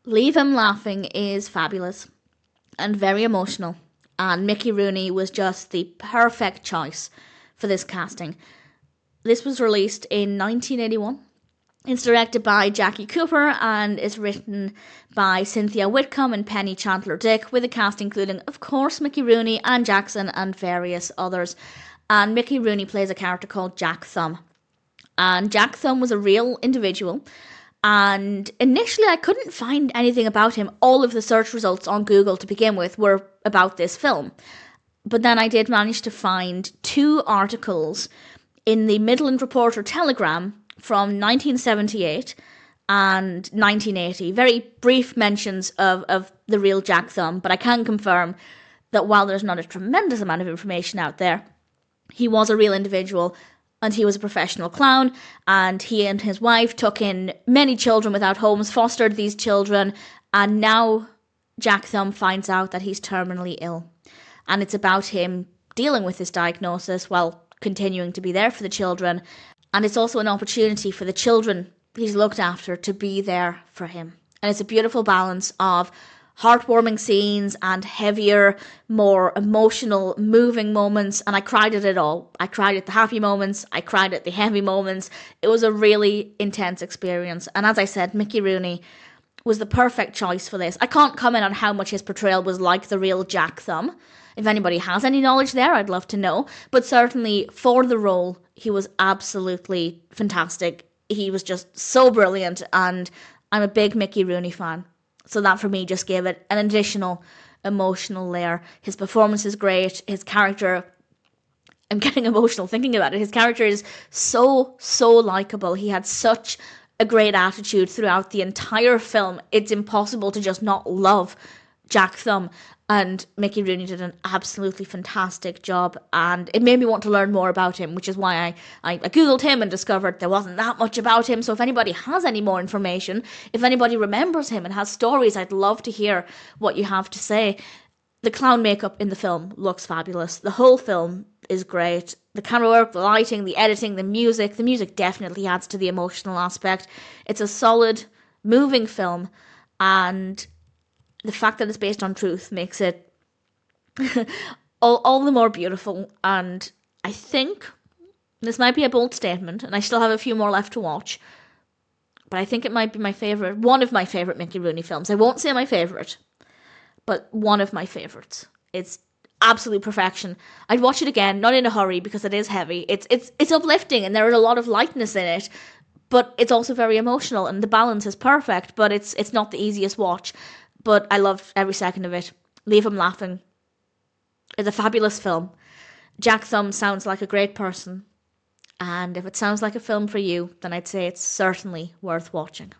Leave Him Laughing is fabulous and very emotional, and Mickey Rooney was just the perfect choice for this casting. This was released in 1981. It's directed by Jackie Cooper and is written by Cynthia Whitcomb and Penny Chantler Dick, with a cast including, of course, Mickey Rooney, Anne Jackson, and various others. And Mickey Rooney plays a character called Jack Thum. And Jack Thum was a real individual. And initially, I couldn't find anything about him. All of the search results on Google to begin with were about this film. But then I did manage to find 2 articles in the Midland Reporter Telegram from 1978 and 1980. Very brief mentions of the real Jack Thum, but I can confirm that while there's not a tremendous amount of information out there, he was a real individual and he was a professional clown, and he and his wife took in many children without homes, fostered these children, and now Jack Thum finds out that he's terminally ill. And it's about him dealing with this diagnosis while continuing to be there for the children. And it's also an opportunity for the children he's looked after to be there for him. And it's a beautiful balance of heartwarming scenes and heavier, more emotional, moving moments. And I cried at it all. I cried at the happy moments. I cried at the heavy moments. It was a really intense experience. And as I said, Mickey Rooney was the perfect choice for this. I can't comment on how much his portrayal was like the real Jack Thum. If anybody has any knowledge there, I'd love to know. But certainly for the role, he was absolutely fantastic. He was just so brilliant, and I'm a big Mickey Rooney fan. So that for me just gave it an additional emotional layer. His performance is great. His character, I'm getting emotional thinking about it. His character is so likable. He had such a great attitude throughout the entire film. It's impossible to just not love Jack Thum. And Mickey Rooney did an absolutely fantastic job, and it made me want to learn more about him, which is why I Googled him and discovered there wasn't that much about him. So if anybody has any more information, if anybody remembers him and has stories, I'd love to hear what you have to say. The clown makeup in the film looks fabulous. The whole film is great. The camera work, the lighting, the editing, the music definitely adds to the emotional aspect. It's a solid, moving film, and the fact that it's based on truth makes it all the more beautiful. And I think this might be a bold statement, and I still have a few more left to watch, but I think it might be one of my favourite Mickey Rooney films. I won't say my favourite, but one of my favourites. It's absolute perfection. I'd watch it again, not in a hurry, because it is heavy. It's uplifting, and there is a lot of lightness in it, but it's also very emotional, and the balance is perfect, but it's not the easiest watch. But I loved every second of it. Leave Him Laughing is a fabulous film. Jack Thum sounds like a great person. And if it sounds like a film for you, then I'd say it's certainly worth watching.